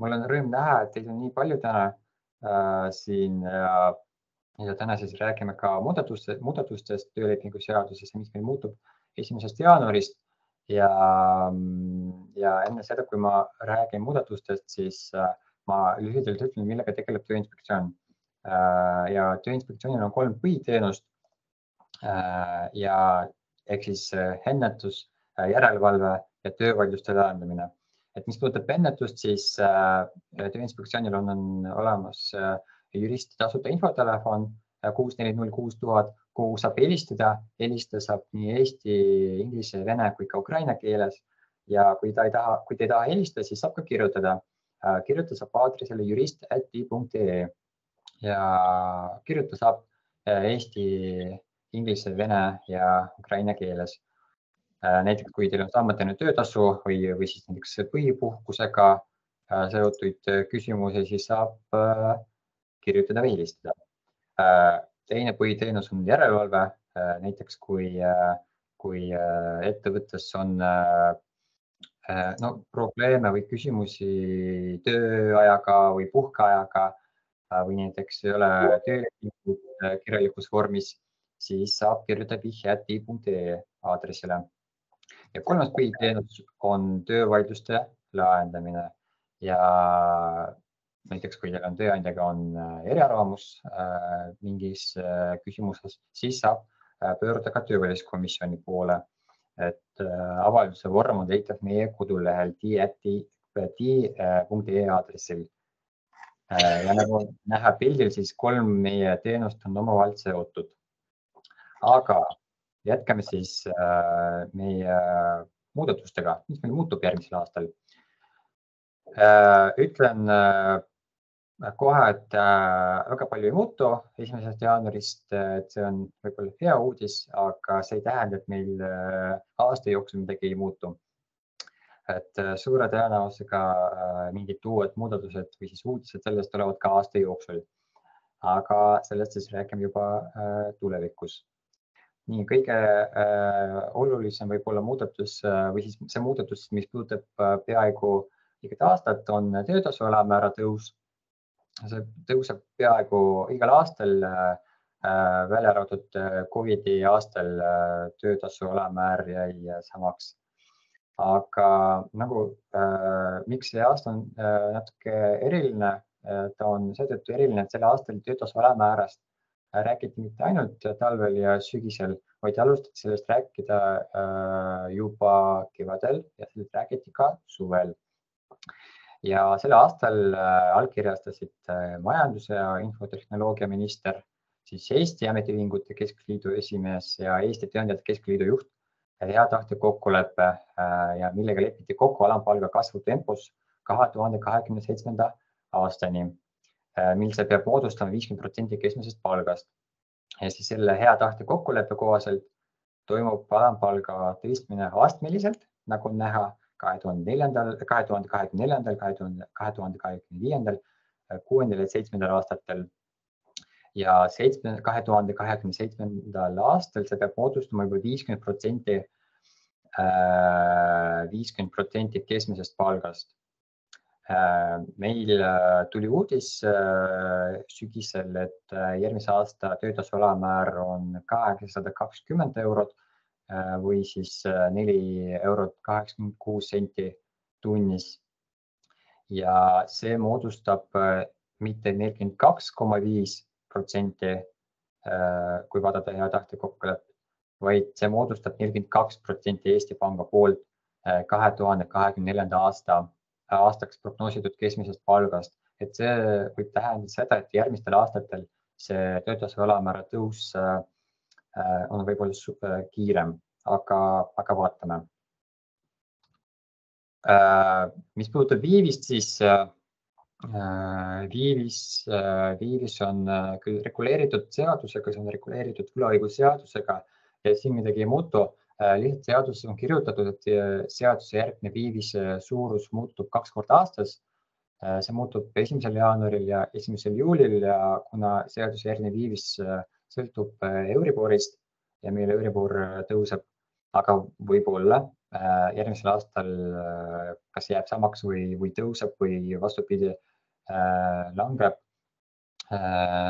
Mul on rõõm näha, et teid on nii palju täna siin ja täna siis räägime ka muudatustest töölepingu seaduses, mis meil muutub 1. jaanuarist. Ja enne seda, kui ma räägin muudatustest, siis ma lühidalt ütlen, millega tegeleb Tööinspektsioon. Ja Tööinspektsioonil on 3 põhiteenust ja ehk siis ennetus, järelevalve ja töövaidluste lahendamine. Et mis puudutab ennetust, siis Tööinspektsioonil on olemas juristi tasuta infotelefon 6406 000, kuhu saab helistada. Helistada saab nii eesti, inglise, vene kui ka ukraina keeles. Ja kui te ei taha helistada, siis saab ka kirjutada. Kirjutada saab aadressile jurist@ti.ee ja kirjutada saab eesti, inglise, vene ja ukraina keeles. Näiteks kui teil on saamata töötasu või siis näiteks põhipuhkusega seotud küsimusi, siis saab kirjutada või helistada. Teine põhiteenus on järelevalve. Näiteks kui ettevõttes on probleeme või küsimusi tööajaga või puhkeajaga või näiteks ei ole töölepingut kirjalikus vormis, siis saab kirjutada vihje@ti.ee aadressile. Ja 3. põhiteenus on töövaidluste lahendamine ja näiteks kui teil on tööandjaga on eriarvamus mingis küsimuses, siis saab pöörduda ka töövaidluskomisjoni poole. Et avalduse vorm on leitav meie kodulehel ti.ee aadressil. Ja nagu näha pildil, siis 3 meie teenust on omavahel seotud. Aga jätkame siis meie muudatustega, mis meil muutub järgmisel aastal. Ütlen kohe, et väga palju ei muutu 1. jaanuarist, et see on võib-olla hea uudis, aga see ei tähenda, et meil aasta jooksul midagi ei muutu. Et suure tõenäosusega mingid uued muudatused või siis uudised sellest tulevad ka aasta jooksul. Aga sellest siis räägime juba tulevikus. Nii, kõige olulisem võib-olla muudatus või siis see muudatus, mis puudutab peaaegu igat aastat, on töötasu alammäära tõus. See tõuseb peaaegu igal aastal, välja arvatud COVID-i aastal töötasu alamäär jäi samaks. Aga miks see aasta on natuke eriline? Ta on seetõttu eriline, et selle aastal töötasu alamäärast räägiti mitte ainult talvel ja sügisel, vaid alustati sellest rääkida juba kevadel ja sellest räägiti ka suvel. Ja selle aastal allkirjastasid majandus- ja infotehnoloogia minister, siis Eesti Ametiühingute Keskliidu esimees ja Eesti Tööandjate Keskliidu juht hea tahte kokkuleppe ja millega lepiti kokku alampalga kasvu tempos 2027. aastani, mil see peab moodustama 50% keskmisest palgast. Ja siis selle hea tahte kokkuleppe kohaselt toimub alampalga tõstmine astmeliselt, nagu on näha 2024., 2025., 6. ja 7. aastatel. Ja 2027. aastal see peab moodustama juba 50% keskmisest palgast. Meil tuli uudis sügisel, et järgmise aasta töötasu alamäär on 820 eurot või siis 4,86 € tunnis. Ja see moodustab mitte 42,5%, kui vaadata hea tahte kokkuleppe, vaid see moodustab 42% Eesti Panga poolt 2024. aastaks prognoositud keskmisest palgast. Et see võib tähendada seda, et järgmistel aastatel see töötasu alamäära tõus on võib-olla kiirem, aga vaatame. Mis puudutab viivist, siis viivis on küll reguleeritud seadusega, see on reguleeritud võlaõigusseadusega ja siin midagi ei muutu. Lihtsalt seaduses on kirjutatud, et seaduse järgne viivise suurus muutub 2 korda aastas. See muutub 1. jaanuaril ja 1. juulil ja kuna seaduse järgne viivis sõltub Euriborist ja meil Euribor tõuseb, aga võib-olla järgmisel aastal kas jääb samaks või tõuseb või vastupidi langeb.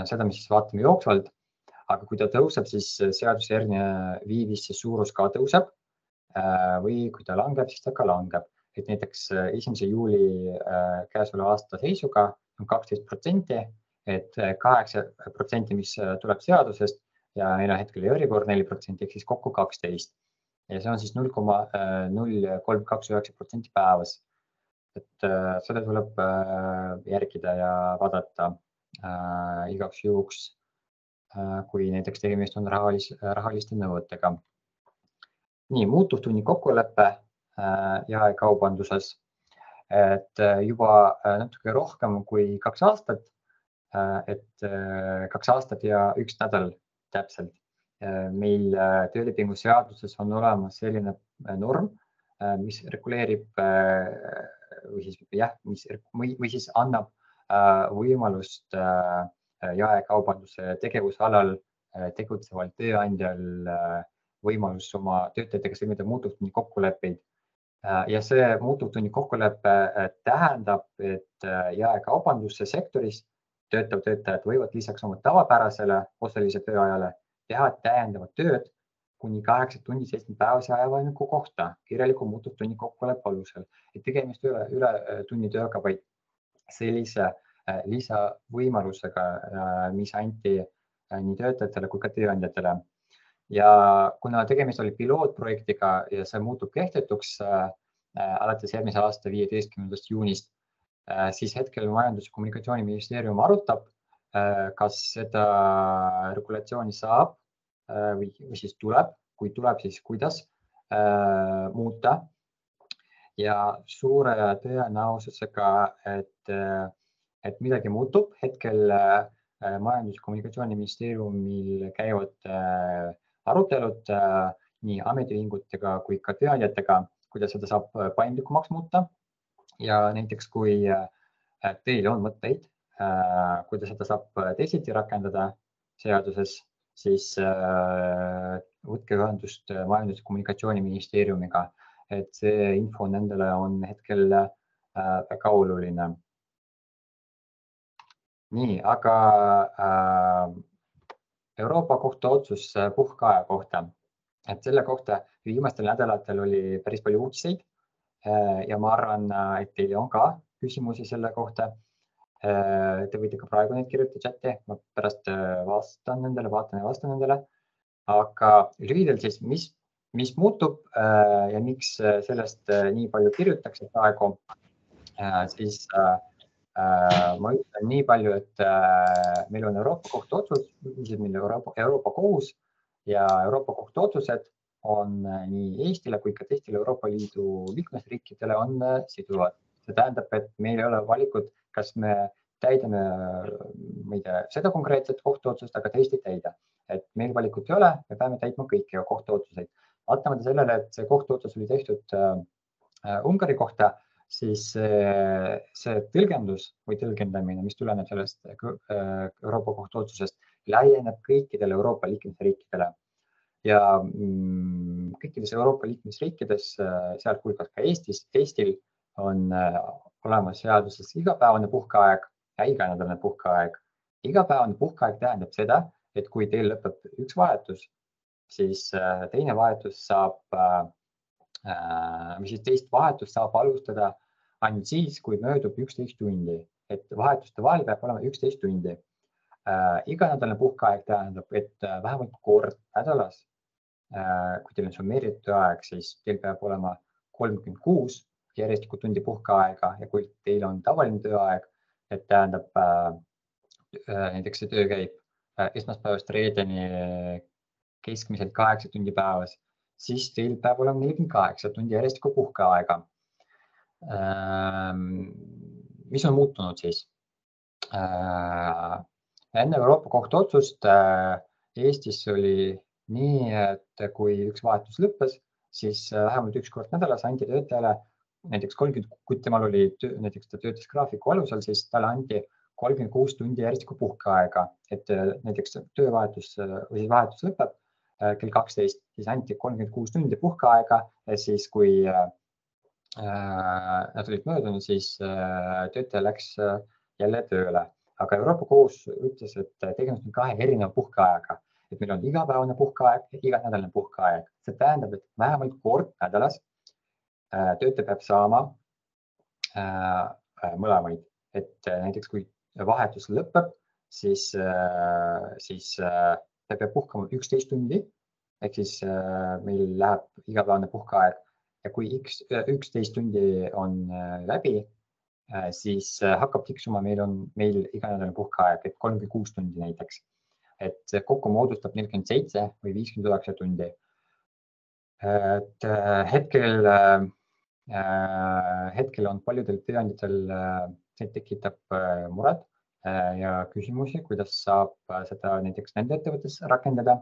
Seda me siis vaatame jooksvalt, aga kui ta tõuseb, siis seadusjärgne viivise suurus ka tõuseb või kui ta langeb, siis ta ka langeb. Et näiteks 1. juuli käesoleva aasta seisuga on 12%, et 8%, mis tuleb seadusest ja meil on hetkel Euribor 4%, ehk siis kokku 12%. Ja see on siis 0,0329% päevas. Et seda tuleb järgida ja vaadata igaks juhuks, kui näiteks tegemist on rahaliste nõuetega. Nii, muutuvtunni kokkulepe jaekaubanduses, et juba natuke rohkem kui 2 aastat, et 2 aastat ja 1 nädal täpselt. Meil töölepingu seaduses on olemas selline norm, mis reguleerib või siis annab võimalust jaekaubanduse tegevusalal tegutseval tööandjal võimalus oma töötajatega sõlmida muutuvtunni kokkuleppeid. Ja see muutuvtunni kokkulepe tähendab, et jaekaubanduse sektoris töötav töötajad võivad lisaks oma tavapärasele osalise tööajale teha täiendavat tööd kuni 8 tundi 7 päevase ajavahemiku kohta kirjaliku muutuvtunni kokkuleppe alusel. Et tegemist üle tunnitööga, vaid sellise lisavõimalusega, mis anti nii töötajatele kui ka tööandjatele. Ja kuna tegemist oli pilootprojektiga ja see muutub kehtetuks alates järgmise aasta 15. juunist, siis hetkel Majandus- ja Kommunikatsiooniministeerium arutab, kas seda regulatsiooni saab või siis tuleb, kui tuleb, siis kuidas muuta. Ja suure tõenäosusega, et midagi muutub. Hetkel Majandus- ja Kommunikatsiooniministeeriumil käivad arutelud nii ametiühingutega kui ka tööandjatega, kuidas seda saab paindlikumaks muuta. Ja näiteks kui teil on mõtteid, kuidas seda saab teisiti rakendada seaduses, siis võtke ühendust Majandus- ja Kommunikatsiooniministeeriumiga, et see info nendele on hetkel väga oluline. Nii, aga Euroopa Kohtu otsus puhkeaja kohta. Et selle kohta viimastel nädalatel oli päris palju uudiseid ja ma arvan, et teil on ka küsimusi selle kohta. Te võite ka praegu neid kirjutada chatti, ma pärast vaatan nendele. Aga lühidalt siis, mis muutub ja miks sellest nii palju kirjutakse praegu, siis ma ütlen nii palju, et meil on Euroopa Kohtu otsus, Euroopa Kohus ja Euroopa Kohtu otsused on nii Eestile kui ka teistele Euroopa Liidu liikmesriikidele on siduvad. See tähendab, et meil ei ole valikut, kas me täidame seda konkreetset kohtuotsust, aga teist ei täida. Et meil valikut ei ole, me peame täitma kõiki kohtuotsuseid. Vaatamata sellele, et see kohtuotsus oli tehtud Ungari kohta, siis see tõlgendus või tõlgendamine, mis tuleneb sellest Euroopa Kohtu otsusest, laieneb kõikidele Euroopa liikmesriikidele. Ja kõikides Euroopa liikmesriikides, sealhulgas ka Eestil on olemas seaduses igapäevane puhkeaeg ja iganädalane puhkeaeg. Igapäevane puhkeaeg tähendab seda, et kui teil lõpeb üks vahetus, siis teine vahetus teist vahetust saab alustada ainult siis, kui möödub 11 tundi. Et vahetuste vahel peab olema 11 tundi. Iganädalane puhkeaeg tähendab, et vähemalt kord nädalas, kui teil on summeeritud tööaeg, siis teil peab olema 36 järjestikku tundi puhkeaega ja kui teil on tavaline tööaeg, et tähendab näiteks see töö käib esmaspäevast reedeni keskmiselt 8 tundi päevas, siis teil peab olema 48 tundi järjestikku puhkeaega. Mis on muutunud siis? Enne Euroopa Kohtu otsust Eestis oli nii, et kui üks vahetus lõppes, siis vähemalt üks kord nädalas anti töötajale näiteks 30, kui temal oli näiteks ta töötas graafiku alusel, siis talle anti 36 tundi järjestikku puhkeaega, et näiteks töövahetus või vahetus lõpeb kell 12 siis anti 36 tundi puhkeaega ja siis, kui nad olid möödunud, siis töötaja läks jälle tööle. Aga Euroopa Kohus ütles, et tegemist on 2 erineva puhkeajaga, et meil on igapäevane puhkeaeg ja iganädalane puhkeaeg. See tähendab, et vähemalt kord nädalas töötaja peab saama mõlemaid, et näiteks kui vahetus lõpeb, siis ta peab puhkama 11 tundi, ehk siis meil läheb igapäevane puhkeaeg ja kui 11 tundi on läbi, siis hakkab tiksuma, meil iganädalane puhkeaeg, et 36 tundi näiteks. Et kokku moodustab 47 või 59 tundi. Et hetkel on paljudel tööandjatel, see tekitab mured ja küsimusi, kuidas saab seda näiteks nende ettevõttes rakendada.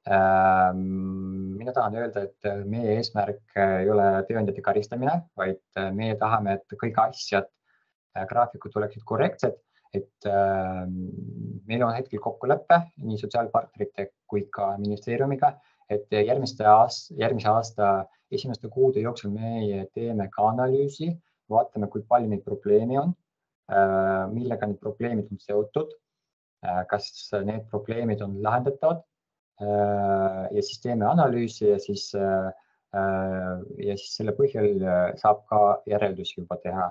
Mina tahan öelda, et meie eesmärk ei ole tööandjate karistamine, vaid meie tahame, et kõik asjad, graafikud oleksid korrektsed, et meil on hetkel kokkulepe nii sotsiaalpartnerite kui ka ministeeriumiga, et järgmise aasta esimeste kuude jooksul meie teeme ka analüüsi, vaatame, kui palju neid probleeme on, millega need probleemid on seotud, kas need probleemid on lahendatavad. Ja siis teeme analüüsi ja siis selle põhjal saab ka järeldusi juba teha.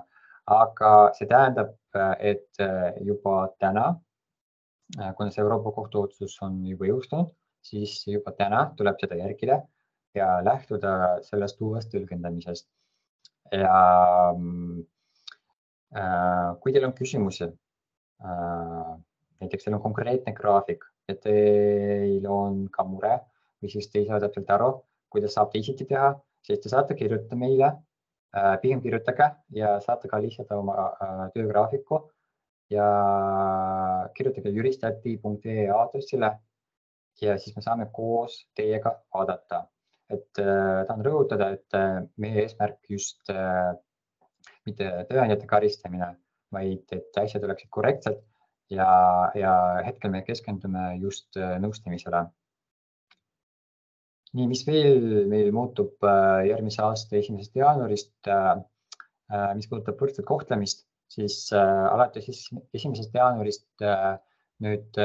Aga see tähendab, et juba täna, kuna see Euroopa Kohtu otsus on juba jõustunud, siis juba täna tuleb seda järgida ja lähtuda sellest uuest tõlgendamisest. Ja kui teil on küsimusi, näiteks teil on konkreetne graafik, et teil on ka mure või siis te ei saa täpselt aru, kuidas saab teisiti teha, siis te saate kirjutada meile, pigem kirjutage ja saate ka lisada oma töögraafiku ja kirjutage jurist@fi.ee aadressile ja siis me saame koos teiega vaadata. Et tahan rõhutada, et meie eesmärk just mitte tööandjate karistamine, vaid et asjad oleksid korrektsed. Ja hetkel me keskendume just nõustamisele. Nii, mis veel meil muutub järgmise aasta 1. jaanuarist, mis puudutab võrdset kohtlemist, siis alates 1. jaanuarist nüüd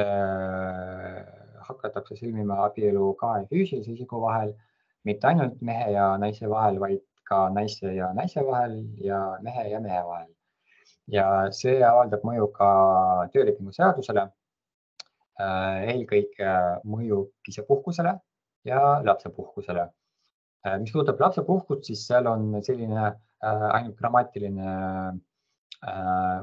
hakatakse sõlmima abielu kahe füüsilise isiku vahel, mitte ainult mehe ja naise vahel, vaid ka naise ja naise vahel ja mehe vahel. Ja see avaldab mõju ka töölepingu seadusele, eelkõige mõju isapuhkusele ja lapsepuhkusele. Mis puudutab lapsepuhkust, siis seal on selline ainult grammatiline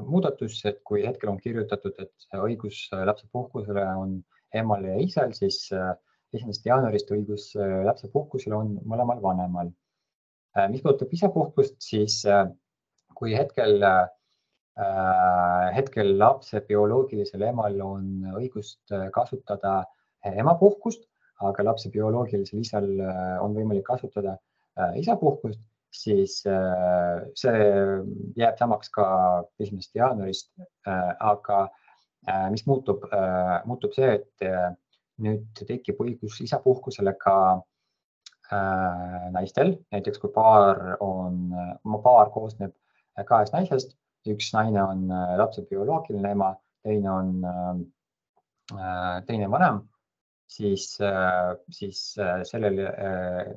muudatus, et kui hetkel on kirjutatud, et õigus lapsepuhkusele on emal ja isal, siis 1. jaanuarist õigus lapsepuhkusele on mõlemal vanemal. Mis puudutab isapuhkust, siis kui hetkel lapse bioloogilisel emal on õigust kasutada emapuhkust, aga lapse bioloogilisel isal on võimalik kasutada isapuhkust, siis see jääb samaks ka 1. jaanuarist. Aga mis muutub see, et nüüd tekib õigus isapuhkusele ka naistel, näiteks kui paar koosneb 2 naisest, üks naine on lapse bioloogiline ema, teine vanem, siis sellel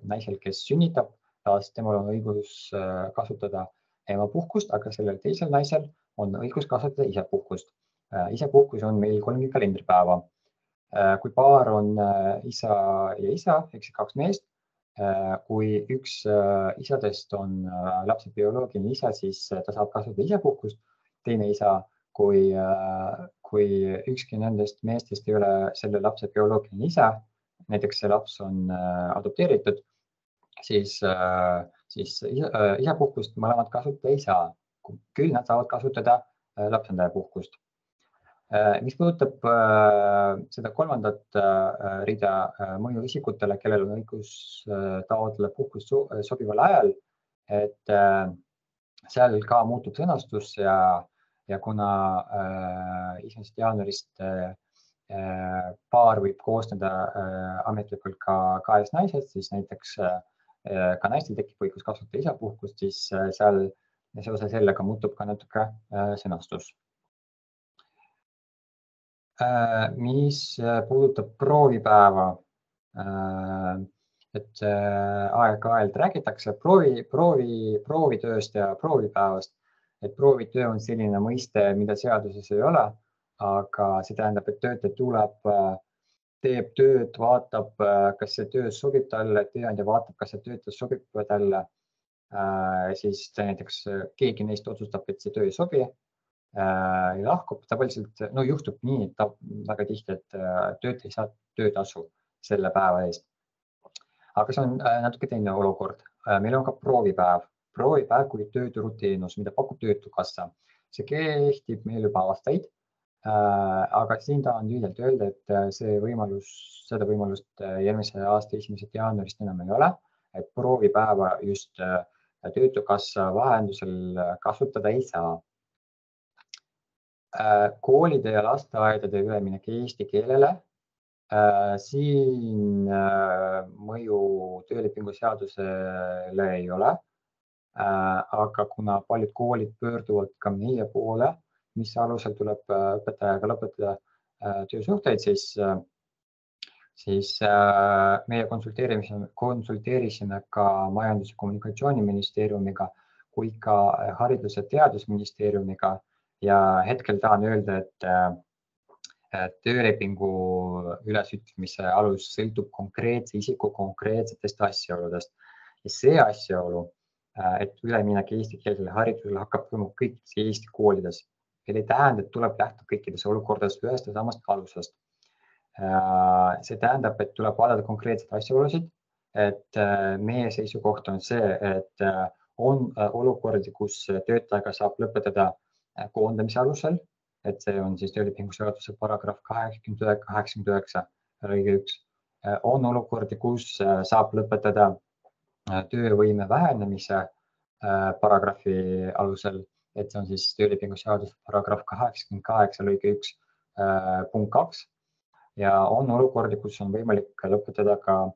naisel, kes sünnitab last, temal on õigus kasutada emapuhkust, aga sellel teisel naisel on õigus kasutada isapuhkust. Isapuhkus on meil 30 kalendripäeva. Kui paar on isa ja isa, ehk 2 meest, kui üks isadest on lapse bioloogiline isa, siis ta saab kasutada isapuhkust. Teine isa, kui ükski nendest meestest ei ole selle lapse bioloogiline isa, näiteks see laps on adopteeritud, siis isapuhkust mõlemad kasutada ei saa. Küll nad saavad kasutada lapsendajapuhkust. Mis puudutab seda kolmandat rida mõju isikutele, kellel on õigus taotleda puhkust sobival ajal, et seal ka muutub sõnastus ja kuna 1. jaanuarist paar võib koosneda ametlikult ka 2 naisest, siis näiteks ka naistel tekib õigus kasutada isapuhkust, siis seal seoses sellega muutub ka natuke sõnastus. Mis puudutab proovipäeva, et aeg-ajalt räägitakse proovitööst ja proovipäevast, et proovitöö on selline mõiste, mida seaduses ei ole, aga see tähendab, et töötaja tuleb, teeb tööd, vaatab, kas see töö sobib talle, tööandja vaatab, kas see töötaja sobib talle, siis näiteks keegi neist otsustab, et see töö ei sobi, ja lahkub, tavaliselt juhtub nii, et väga tihti, et töötaja ei saa töötasu selle päeva eest. Aga see on natuke teine olukord. Meil on ka proovipäev kui tööturuteenus, mida pakub Töötukassa. See kehtib meil juba aastaid, aga siin tahan lühidalt öelda, et seda võimalust järgmise aasta 1. jaanuarist enam ei ole, et proovipäeva just Töötukassa vahendusel kasutada ei saa. Koolide ja lasteaedade üleminek eesti keelele. Siin mõju töölepingu seadusele ei ole, aga kuna paljud koolid pöörduvad ka meie poole, mis alusel tuleb õpetajaga lõpetada töösuhteid, siis meie konsulteerisime ka Majandus- ja Kommunikatsiooniministeeriumiga kui ka Haridus- ja Teadusministeeriumiga ja hetkel tahan öelda, et töölepingu ülesütlemise alus sõltub konkreetse isiku konkreetsetest asjaoludest. Ja see asjaolu, et üleminek eestikeelsele haridusele hakkab toimuma kõikides Eesti koolides, ei tähenda, et tuleb lähtuda kõikides olukordades ühest ja samast alusest. See tähendab, et tuleb vaadata konkreetseid asjaolusid, et meie seisukoht on see, et on olukordi, kus töötajaga saab lõpetada koondamise alusel, et see on siis töölepingu seaduse paragrahv 89 lõige 1. On olukordi, kus saab lõpetada töövõime vähenemise paragrahvi alusel, et see on siis töölepingu seaduse paragrahv 88 lõige 1 punkt 2. Ja on olukordi, kus on võimalik lõpetada ka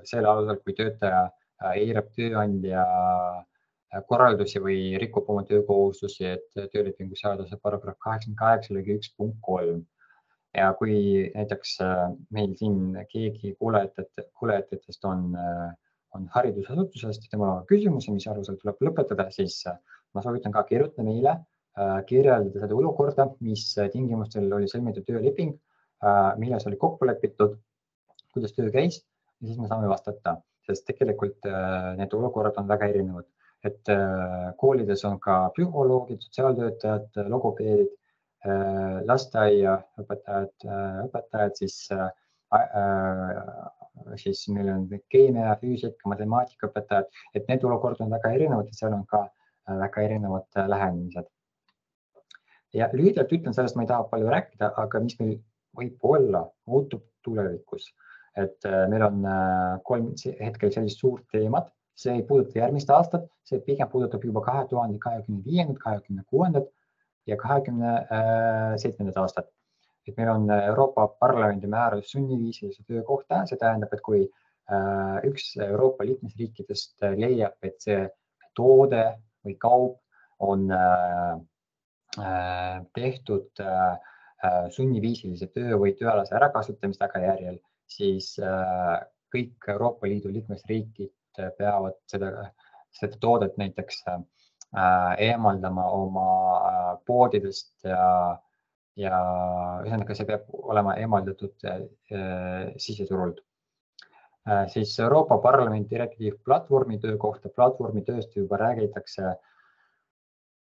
selle alusel, kui töötaja eirab tööandja korraldusi või rikub oma töökohustusi, et töölepingu seaduse paragrahv 88 lõige 1 punkt 3. Ja kui näiteks meil siin keegi kuulajatest on haridusasutusest, temal on küsimusi, mis alusel tuleb lõpetada, siis ma soovitan ka kirjutada meile, kirjeldada seda olukorda, mis tingimustel oli sõlmitud tööleping, milles oli kokku lepitud, kuidas töö käis, ja siis me saame vastata, sest tegelikult need olukorrad on väga erinevad. Et koolides on ka psühholoogid, sotsiaaltöötajad, logopeedid, lasteaiaõpetajad, siis meil on keemia, füüsika, matemaatika õpetajad, et need olukorrad on väga erinevad ja seal on ka väga erinevad lähenemised. Ja lühidalt ütlen, sellest ma ei taha palju rääkida, aga mis meil võib-olla muutub tulevikus, et meil on 3 hetkel sellist suurt teemat. See ei puuduta järgmist aastat, see pigem puudutab juba 2025, 2026 ja 2027 aastat. Et meil on Euroopa Parlamendi määrus sunniviisilise töö kohta. See tähendab, et kui üks Euroopa liikmesriikidest leiab, et see toode või kaup on tehtud sunniviisilise töö või tööalase ärakasutamise tagajärjel, siis kõik Euroopa Liidu liikmesriigid peavad seda toodet näiteks eemaldama oma poodidest ja ühesõnaga see peab olema eemaldatud siseturult. Siis Euroopa Parlamendi direktiiv platvormitöö kohta. Platvormitööst juba räägitakse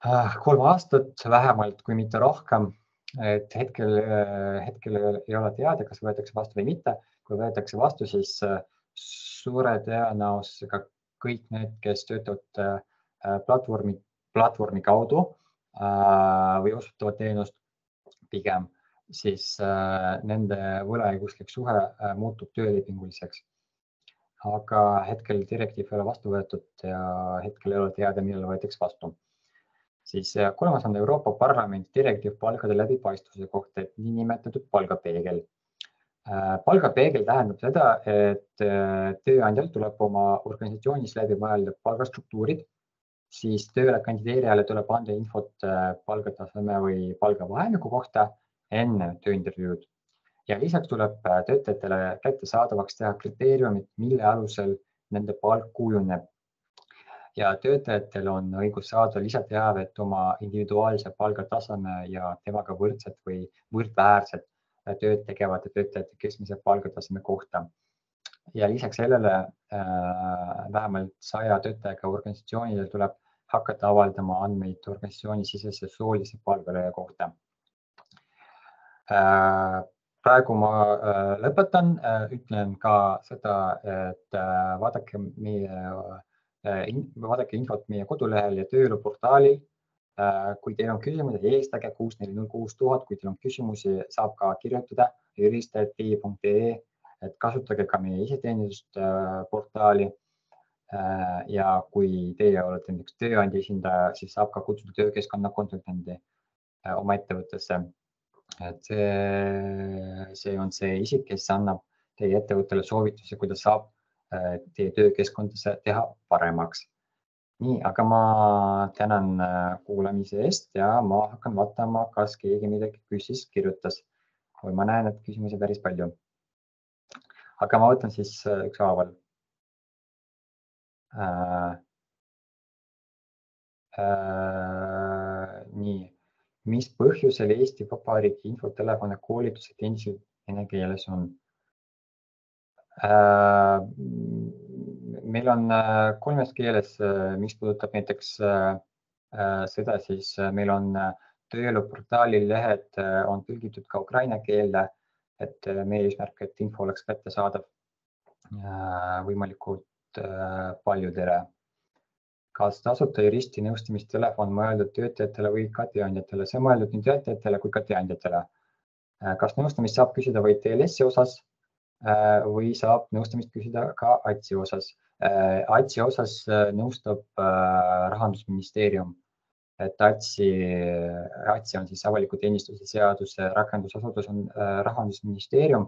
3 aastat vähemalt, kui mitte rohkem. Et hetkel ei ole teada, kas võetakse vastu või mitte. Kui võetakse vastu, siis suure tõenäosusega kõik need, kes töötavad platvormi kaudu või osutavad teenust pigem, siis nende võlaõiguslik suhe muutub töölepinguliseks. Aga hetkel direktiiv ei ole vastu võetud ja hetkel ei ole teada, millal võetakse vastu. Siis kolmas on Euroopa Parlamendi direktiiv palkade läbipaistvuse kohta, et niinimetatud palgapeegel. Palgapeegel tähendab seda, et tööandjal tuleb oma organisatsioonis läbi mõelda palgastruktuurid, siis tööle kandideerijale tuleb anda infot palgataseme või palgavahemiku kohta enne tööintervjuud. Ja lisaks tuleb töötajatele kättesaadavaks teha kriteeriumid, mille alusel nende palk kujuneb. Ja töötajatel on õigus saada lisateavet oma individuaalse palgataseme ja temaga võrdsed või võrdväärsed tööd tegevate töötajate keskmise palgataseme kohta. Ja lisaks sellele vähemalt 100 töötajaga organisatsioonidel tuleb hakata avaldama andmeid organisatsioonisisese soolise palgalõhe kohta. Praegu ma lõpetan, ütlen ka seda, et vaadake infot meie kodulehel ja tööeluportaalil. Kui teil on küsimusi, helistage 6406000, kui teil on küsimusi, saab ka kirjutada jurist.fi.ee, et kasutage ka meie iseteenindust portaali. Ja kui teie olete näiteks tööandja esindaja, siis saab ka kutsuda töökeskkonna konsultandi oma ettevõttesse. Et see on see isik, kes annab teie ettevõttele soovituse, kuidas saab teie töökeskkonda teha paremaks. Nii, aga ma tänan kuulamise eest ja ma hakkan vaatama, kas keegi midagi küsis, kirjutas. Või ma näen, et küsimusi päris palju. Aga ma võtan siis ükshaaval. Nii. Mis põhjusel Eesti Vabariigi infotelefoni koolitused endiselt vene keeles on? Meil on 3 keeles, mis puudutab näiteks seda, siis meil on tööeluportaali lehed on tõlgitud ka ukraina keelde, et meie eesmärk, et info oleks kättesaadav võimalikult paljudele. Kas tasuta juristi nõustamistelefon mõeldud töötajatele või ka tööandjatele? See on mõeldud nii töötajatele kui ka tööandjatele. Kas nõustamist saab küsida vaid TLS-i osas või saab nõustamist küsida ka ATS-i osas? ATS-i osas nõustab Rahandusministeerium, et ATS-i on siis avaliku teenistuse seaduse rakendusasutus on Rahandusministeerium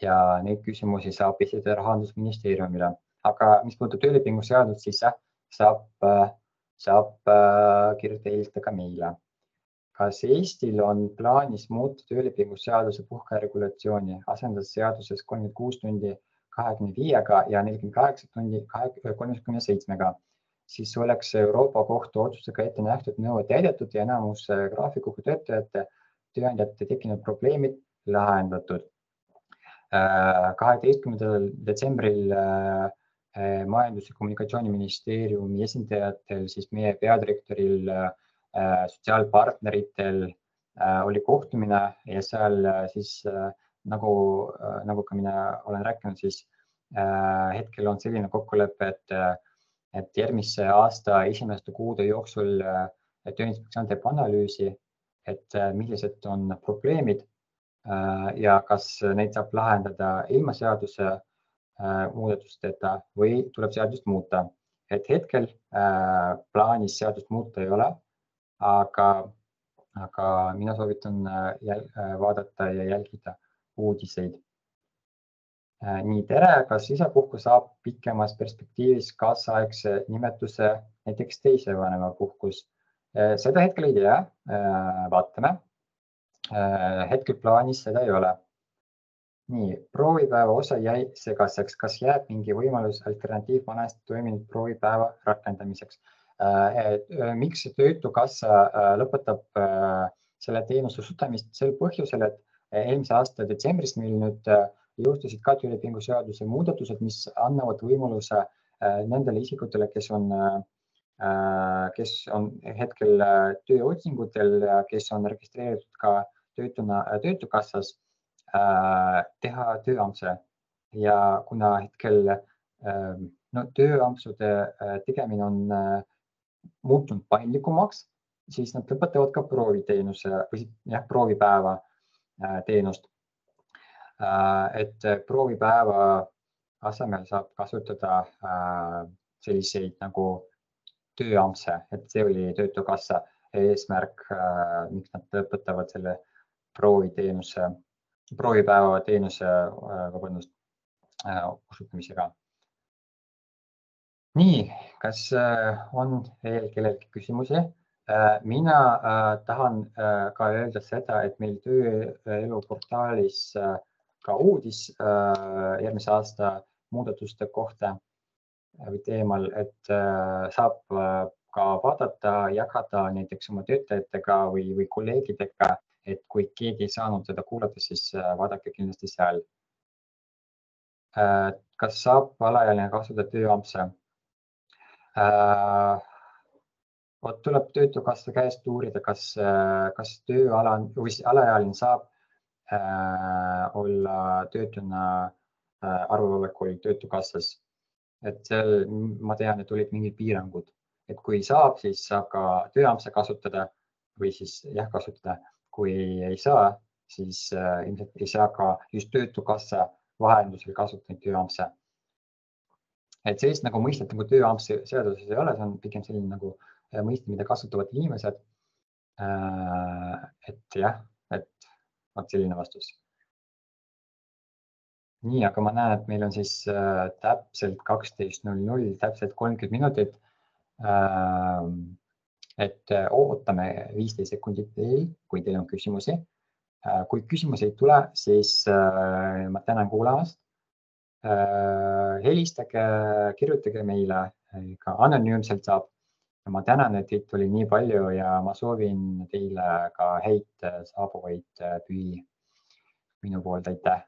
ja neid küsimusi saab esitada Rahandusministeeriumile. Aga mis puudutab töölepingu seadust, siis saab kirjutada helistada ka meile. Kas Eestil on plaanis muuta töölepingu seaduse puhkeregulatsiooni, asendades seaduses 36 tundi 25-ga ja 48 tundi 37-ga? Siis oleks Euroopa Kohtu otsusega ette nähtud nõue täidetud ja enamus graafikuga tööandjate tekkinud probleemid lahendatud. 12. detsembril Majandus- ja Kommunikatsiooniministeeriumi esindajatel, siis meie peadirektoril, sotsiaalpartneritel oli kohtumine ja seal siis nagu ka mina olen rääkinud, siis hetkel on selline kokkulepe, et järgmise aasta esimeste kuude jooksul Tööinspektsioon teeb analüüsi, et millised on probleemid ja kas neid saab lahendada ilma seaduse muudatusteta või tuleb seadust muuta. Et hetkel plaanis seadust muuta ei ole, aga mina soovitan vaadata ja jälgida uudiseid. Nii, tere, kas isapuhku saab pikemas perspektiivis kaasaegse nimetuse näiteks teise vanema puhkus? Seda hetkel ei tea, vaatame. Hetkel plaanis seda ei ole. Nii, proovipäeva osa jäi segaseks. Kas jääb mingi võimalus alternatiiv vanasti toiminud proovipäeva rakendamiseks? Miks Töötukassa lõpetab selle teenuse osutamist sel põhjusel, et eelmise aasta detsembris meil nüüd jõustusid ka töölepingu seaduse muudatused, mis annavad võimaluse nendele isikutele, kes on hetkel tööotsingutel, kes on registreeritud ka töötuna Töötukassas, teha tööampse ja kuna hetkel tööampsude tegemine on muutunud paindlikumaks, siis nad lõpetavad ka prooviteenuse või proovipäeva teenust. Et proovipäeva asemel saab kasutada selliseid nagu tööampse, et see oli Töötukassa eesmärk, miks nad lõpetavad selle proovipäeva teenuse osutamisega. Nii, kas on veel kellelgi küsimusi? Mina tahan ka öelda seda, et meil tööeluportaalis ka uudis järgmise aasta muudatuste kohta või teemal, et saab ka vaadata, jagada näiteks oma töötajatega või kolleegidega, et kui keegi ei saanud seda kuulata, siis vaadake kindlasti seal. Kas saab alaealine kasutada tööampse? Tuleb töötukassa käest uurida, kas alaealine saab olla töötuna arvelolekul töötukassas. Et seal ma tean, et olid mingid piirangud, et kui saab, siis saab ka tööampse kasutada või siis kasutada. Kui ei saa, siis ilmselt ei saa ka just töötukassa vahendusel kasutada tööampse. Et sellist nagu mõistet nagu tööampse seaduses ei ole, see on pigem selline nagu mõiste, mida kasutavad inimesed. Et selline vastus. Nii, aga ma näen, et meil on siis täpselt 12:00, täpselt 30 minutit. Et ootame 15 sekundit veel, kui teil on küsimusi. Kui küsimusi ei tule, siis ma tänan kuulamast. Helistage, kirjutage meile, ka anonüümselt saab. Ma tänan, et teid oli nii palju ja ma soovin teile ka häid saabuvaid pühi minu poolt, aitäh!